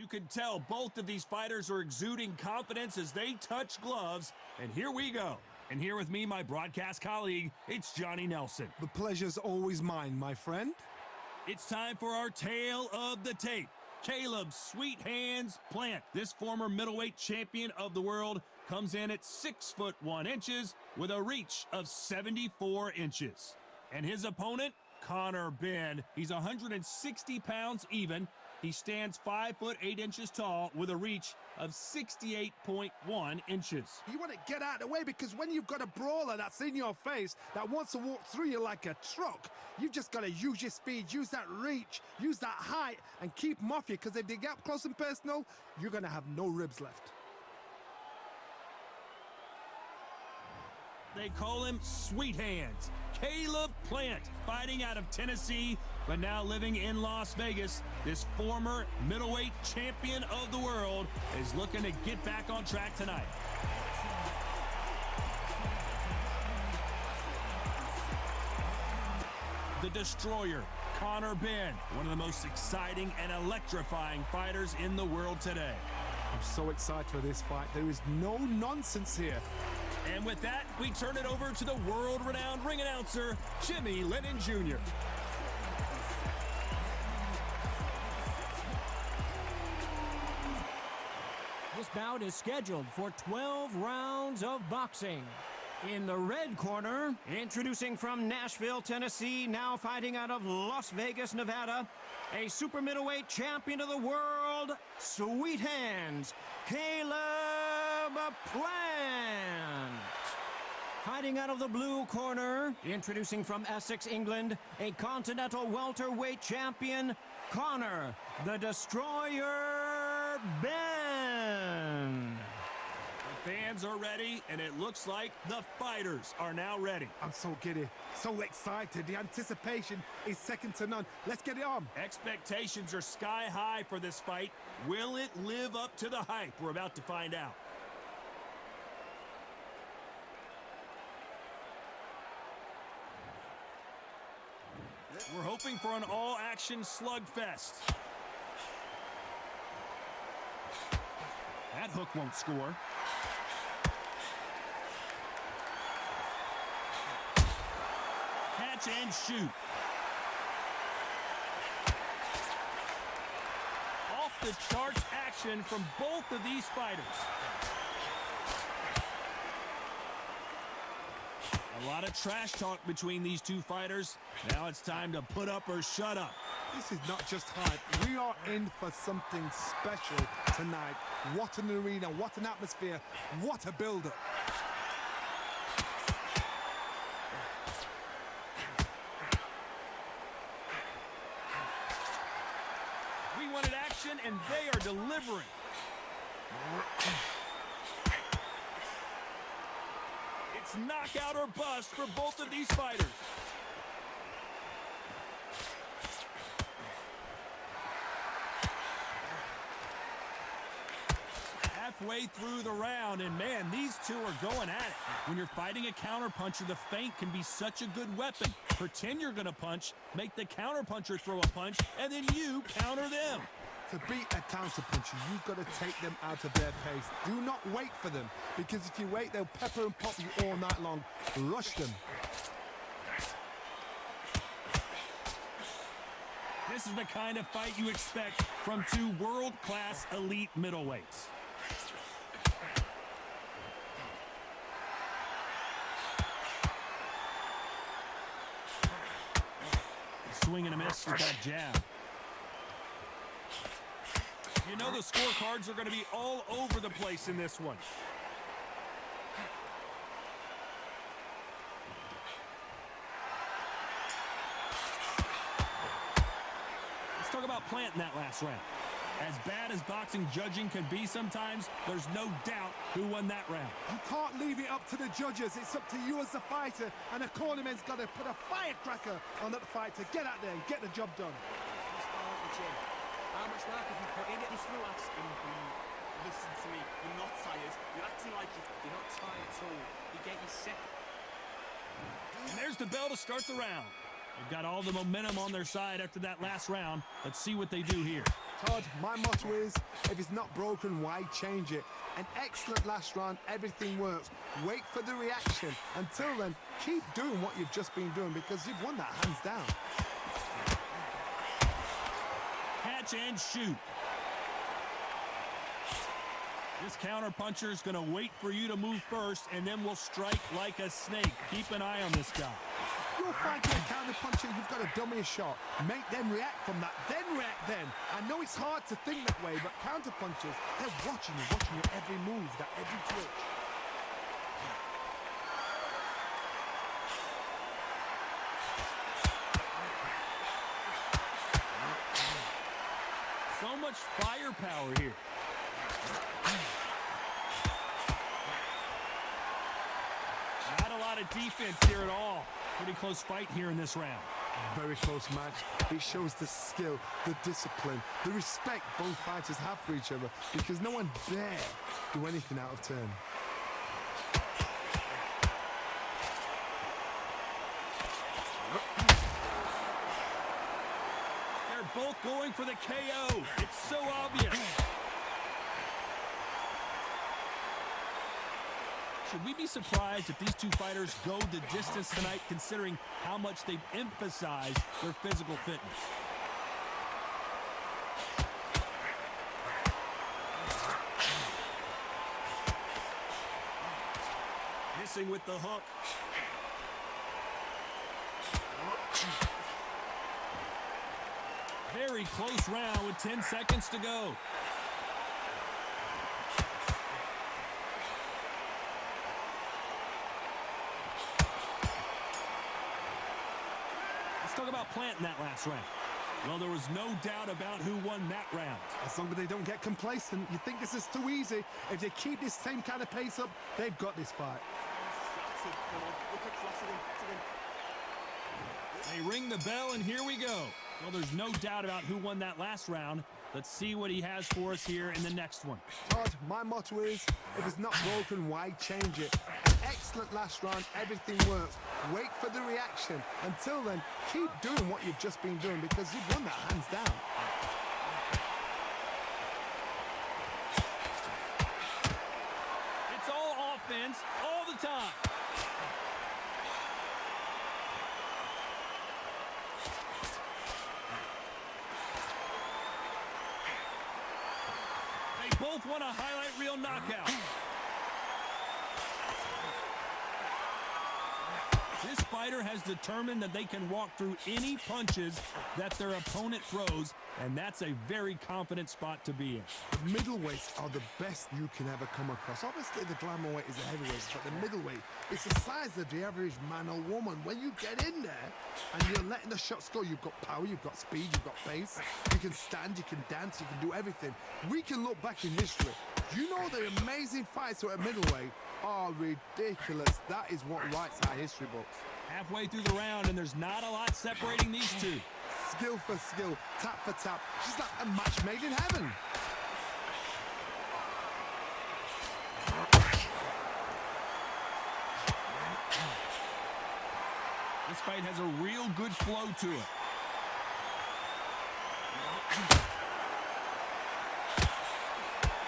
You can tell both of these fighters are exuding confidence as they touch gloves. And here we go. And here with me, my broadcast colleague, it's Johnny Nelson. The pleasure's always mine, my friend. It's time for our tale of the tape. Caleb Sweet Hands Plant, this former middleweight champion of the world, comes in at 6 foot 1 inches with a reach of 74 inches. And his opponent, Conor Benn, he's 160 pounds even. He stands 5 foot 8 inches tall with a reach of 68.1 inches. You want to get out of the way because when you've got a brawler that's in your face that wants to walk through you like a truck, you've just got to use your speed, use that reach, use that height, and keep them off you, because if they get up close and personal, you're going to have no ribs left. They call him Sweet Hands. Caleb Plant, fighting out of Tennessee, but now living in Las Vegas. This former middleweight champion of the world is looking to get back on track tonight. The Destroyer, Conor Benn, one of the most exciting and electrifying fighters in the world today. I'm so excited for this fight. There is no nonsense here. And with that, we turn it over to the world-renowned ring announcer, Jimmy Lennon Jr. This bout is scheduled for 12 rounds of boxing. In the red corner, introducing from Nashville, Tennessee, now fighting out of Las Vegas, Nevada, a super middleweight champion of the world, Sweet Hands, Caleb Plant. Fighting out of the blue corner, introducing from Essex, England, a continental welterweight champion, Conor, the Destroyer Benn. Fans are ready, and it looks like the fighters are now ready. I'm so giddy, so excited. The anticipation is second to none. Let's get it on. Expectations are sky high for this fight. Will it live up to the hype? We're about to find out. We're hoping for an all-action slugfest. That hook won't score. Catch and shoot. Off the charts action from both of these fighters. A lot of trash talk between these two fighters. Now it's time to put up or shut up. This is not just hype. We are in for something special tonight. What an arena, what an atmosphere, what a build-up. We wanted action, and they are delivering. It's knockout or bust for both of these fighters. Halfway through the round, and man, these two are going at it. When you're fighting a counterpuncher, the feint can be such a good weapon. Pretend you're going to punch, make the counterpuncher throw a punch, and then you counter them. To beat a counterpuncher, you've got to take them out of their pace. Do not wait for them, because if you wait, they'll pepper and pop you all night long. Rush them. This is the kind of fight you expect from two world-class elite middleweights. Swing and a miss with that jab. You know the scorecards are going to be all over the place in this one. Let's talk about Plant in that last round. As bad as boxing judging can be sometimes, there's no doubt who won that round. You can't leave it up to the judges. It's up to you as the fighter, and the cornerman's got to put a firecracker on that fight to get out there and get the job done. How much work have you put in it? Just relax and breathe. Listen to me. You're not tired. You're acting like you're not tired at all. You get you sick. And there's the bell to start the round. They've got all the momentum on their side after that last round. Let's see what they do here. Todd, my motto is, if it's not broken, why change it? An excellent last round, everything works. Wait for the reaction. Until then, keep doing what you've just been doing because you've won that hands down. Catch and shoot. This counter-puncher is going to wait for you to move first, and then will strike like a snake. Keep an eye on this guy. You're fighting a counter-puncher, you've got to dummy a shot. Make them react from that, then react then. I know it's hard to think that way, but counter-punchers, they're watching your every move, that every twitch. So much firepower here. Not a lot of defense here at all. Pretty close fight here in this round. Very close match. It shows the skill, the discipline, the respect both fighters have for each other because no one dare do anything out of turn. They're both going for the KO. It's so obvious. Should we be surprised if these two fighters go the distance tonight, considering how much they've emphasized their physical fitness? Missing with the hook. Very close round with 10 seconds to go. Let's talk about planting that last round. Well, there was no doubt about who won that round. As long as they don't get complacent, you think this is too easy. If they keep this same kind of pace up, they've got this fight. They ring the bell, and here we go. Well, there's no doubt about who won that last round. Let's see what he has for us here in the next one. Todd, my motto is, if it's not broken, why change it? An excellent last round, everything works. Wait for the reaction. Until then, keep doing what you've just been doing because you've won that hands down. It's all offense all the time. They both want a highlight reel knockout. This fighter has determined that they can walk through any punches that their opponent throws, and that's a very confident spot to be in. Middleweights are the best you can ever come across. Obviously, the glamour weight is the heavyweight, but the middleweight, it's the size of the average man or woman. When you get in there and you're letting the shots go, you've got power, you've got speed, you've got pace. You can stand, you can dance, you can do everything. We can look back in history. You know the amazing fights at middleweight are ridiculous. That is what writes our history books. Halfway through the round, and there's not a lot separating these two. Skill for skill, tap for tap. Just like a match made in heaven. This fight has a real good flow to it.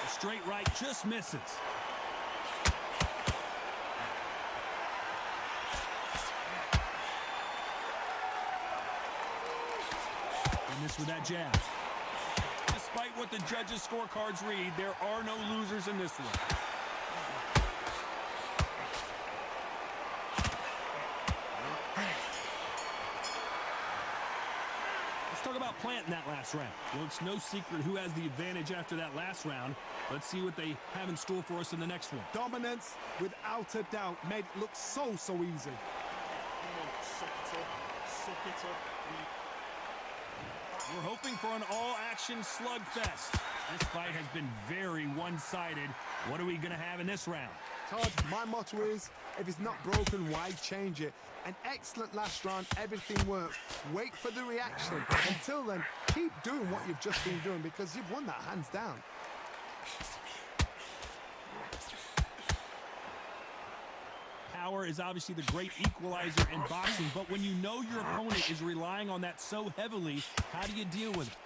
The straight right just misses. And this with that jab. Despite what the judges' scorecards read, there are no losers in this one. Talk about planting that last round. Well, it's no secret who has the advantage after that last round. Let's see what they have in store for us in the next one. Dominance, without a doubt, made it look so easy. Suck it up. We're hoping for an all-action slugfest. This fight has been very one-sided. What are we going to have in this round? Todd, my motto is, if it's not broken, why change it? An excellent last round, everything works. Wait for the reaction. Until then, keep doing what you've just been doing because you've won that hands down. Power is obviously the great equalizer in boxing, but when you know your opponent is relying on that so heavily, how do you deal with it?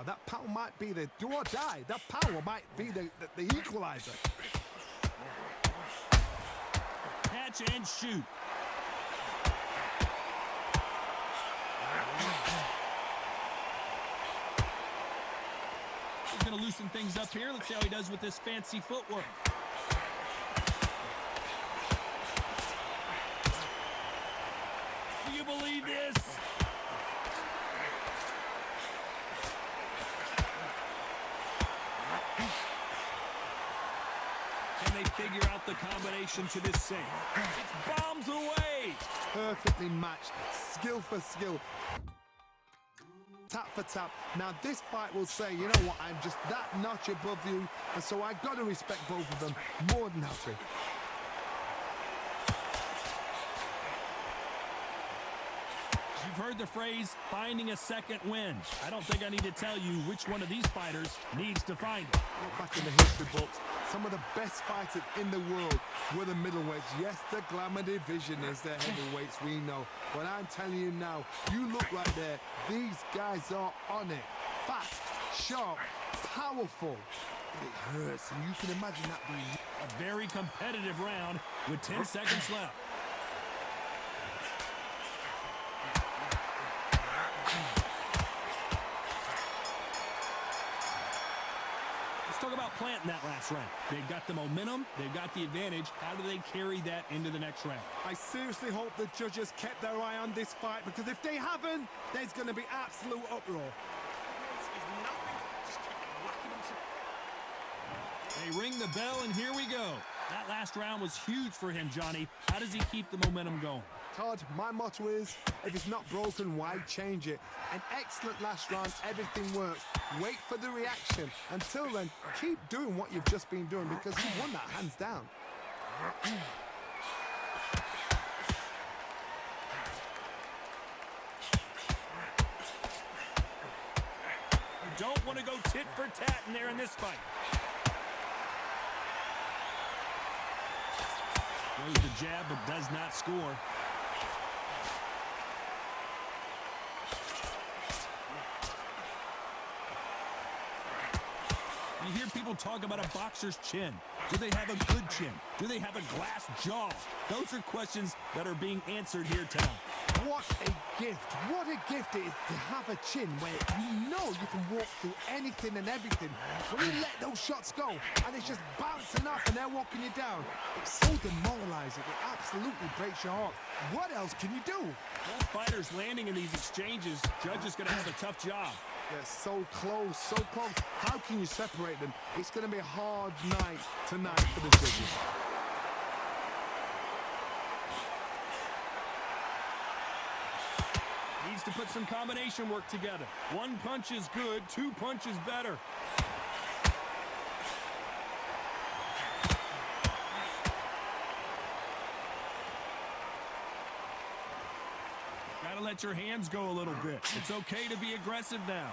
That power might be the do or die. That power might be the equalizer. Catch and shoot. He's going to loosen things up here. Let's see how he does with this fancy footwork. Do you believe this? Can they figure out the combination to this save? It's bombs away. Perfectly matched, skill for skill, tap for tap. Now this fight will say, you know what, I'm just that notch above you, and so I got to respect both of them more than happy. You've heard the phrase, finding a second win. I don't think I need to tell you which one of these fighters needs to find it. Look back in the history books, some of the best fighters in the world were the middleweights. Yes, the glamour division is the heavyweights, we know. But I'm telling you now, you look right there, these guys are on it. Fast, sharp, powerful. But it hurts, and you can imagine that being a very competitive round with 10 seconds left. Talk about planting that last round. They've got the momentum, they've got the advantage. How do they carry that into the next round? I seriously hope the judges kept their eye on this fight, because if they haven't, there's going to be absolute uproar. They ring the bell, and here we go. That last round was huge for him, Johnny. How does he keep the momentum going? Todd, my motto is, if it's not broken, why change it? An excellent last round, everything works. Wait for the reaction. Until then, keep doing what you've just been doing, because you won that hands down. You don't want to go tit for tat in there in this fight. Throws the jab, but does not score. You hear people talk about a boxer's chin. Do they have a good chin? Do they have a glass jaw? Those are questions that are being answered here tonight. What a gift. What a gift it is to have a chin where you know you can walk through anything and everything. When you let those shots go and it's just bouncing off and they're walking you down, it's so demoralizing. It absolutely breaks your heart. What else can you do? Both fighters landing in these exchanges, judges going to have a tough job. They're so close, so close. How can you separate them? It's going to be a hard night tonight for the judges. Needs to put some combination work together. One punch is good, two punches better. Gotta let your hands go a little bit. It's okay to be aggressive now.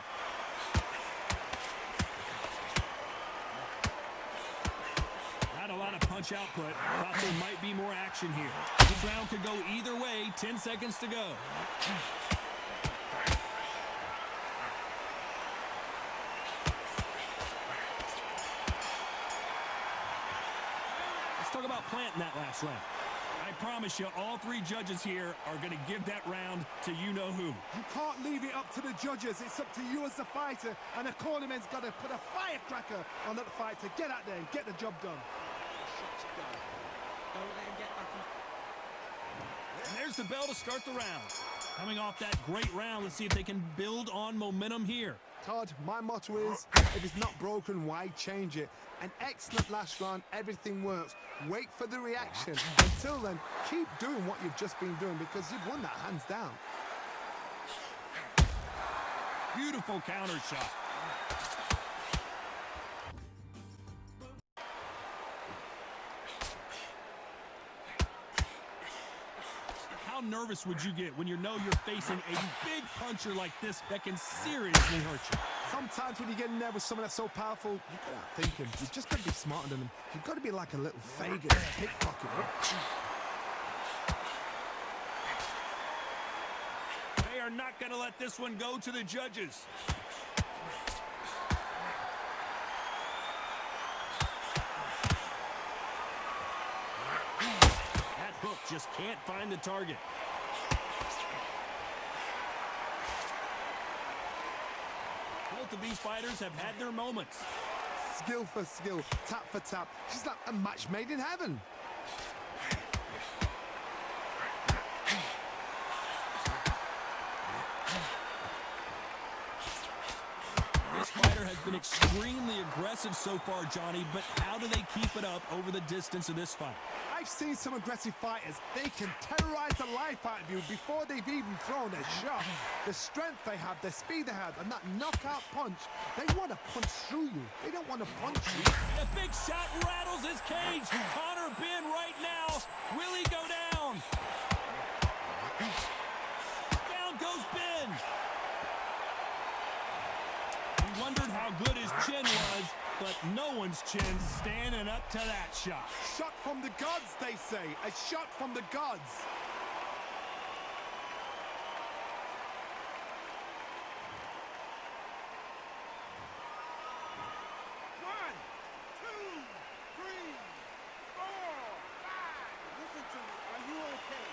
Not a lot of punch output. Thought there might be more action here. This round could go either way. 10 seconds to go. Let's talk about planting that last round. I promise you, all three judges here are going to give that round to you-know-who. You can't leave it up to the judges. It's up to you as the fighter, and the cornerman's got to put a firecracker on that fight to get out there and get the job done. Don't let him get back in. And there's the bell to start the round. Coming off that great round, let's see if they can build on momentum here. Todd, my motto is, if it's not broken, why change it? An excellent last round, everything works. Wait for the reaction. Until then, keep doing what you've just been doing, because you've won that hands down. Beautiful counter shot. How nervous would you get when you know you're facing a big puncher like this that can seriously hurt you? Sometimes when you get in there with someone that's so powerful, you've got to think him. You've just got to be smarter than him. You've got to be like a little Fagin, pickpocket. are not going to let this one go to the judges. That hook just can't find the target. Both of these fighters have had their moments. Skill for skill, tap for tap. She's like a match made in heaven. This fighter has been extremely aggressive so far, Johnny, but how do they keep it up over the distance of this fight? I've seen some aggressive fighters. They can terrorize the life out of you before they've even thrown a shot. The strength they have, the speed they have, and that knockout punch, they want to punch through you. They don't want to punch you. The big shot rattles his cage. Connor Ben right now. Will he go down? Down goes Ben. He wondered how good his chin was, but no one's chin standing up to that shot. Shot from the gods, they say. A shot from the gods. One, two, three, four, five. Listen to me. Are you okay?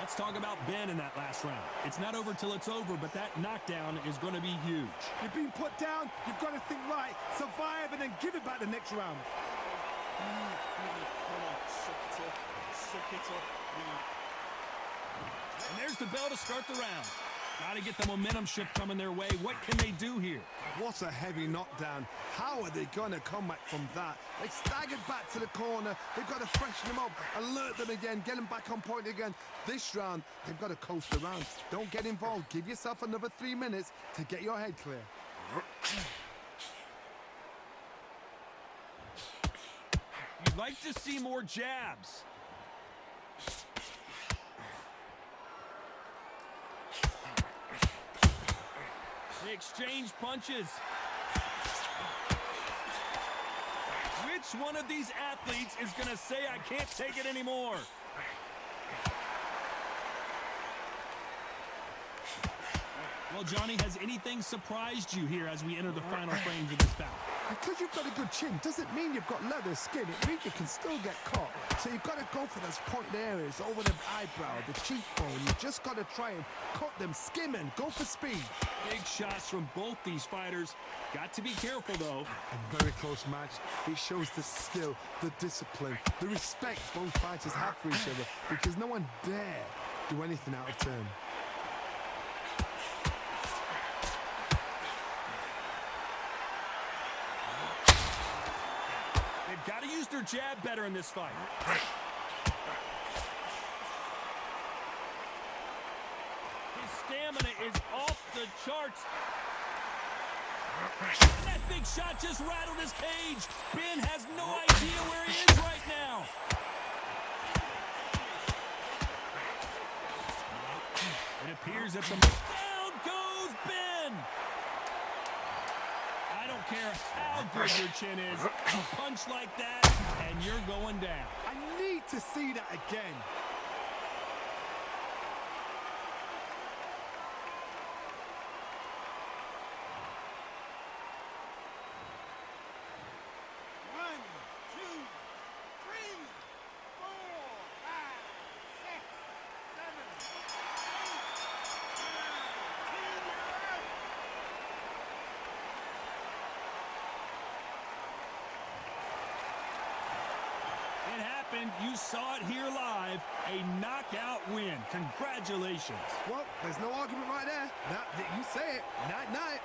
Let's talk about Ben in that last round. It's not over till it's over, but that knockdown is going to be huge. You've been put down. You've got to think right. Survive and then give it back the next round. Come on, suck it up. Suck it up. And there's the bell to start the round. Got to get the momentum shift coming their way. What can they do here? What a heavy knockdown. How are they going to come back from that? They staggered back to the corner. They've got to freshen them up, alert them again, get them back on point again. This round, they've got to coast around. Don't get involved. Give yourself another 3 minutes to get your head clear. You'd like to see more jabs. They exchange punches. Which one of these athletes is going to say, I can't take it anymore? Well, Johnny, has anything surprised you here as we enter the final frames of this bout? Because you've got a good chin doesn't mean you've got leather skin. It means you can still get caught. So you've got to go for those pointed areas, over the eyebrow, the cheekbone. You've just got to try and cut them, skim and go for speed. Big shots from both these fighters. Got to be careful, though. A very close match. It shows the skill, the discipline, the respect both fighters have for each other, because no one dare do anything out of turn. They've got to use their jab better in this fight. His stamina is off the charts. That big shot just rattled his cage. Ben has no idea where he is right now. It appears that the down goes Ben. I don't care how good your chin is. A punch like that, and you're going down. I need to see that again. One, two, three, four, five, six, seven, 8, 9, 10, you're out. It happened. You saw it here live. A knockout win. Congratulations. Well, there's no argument right there. That you say it. Night, night.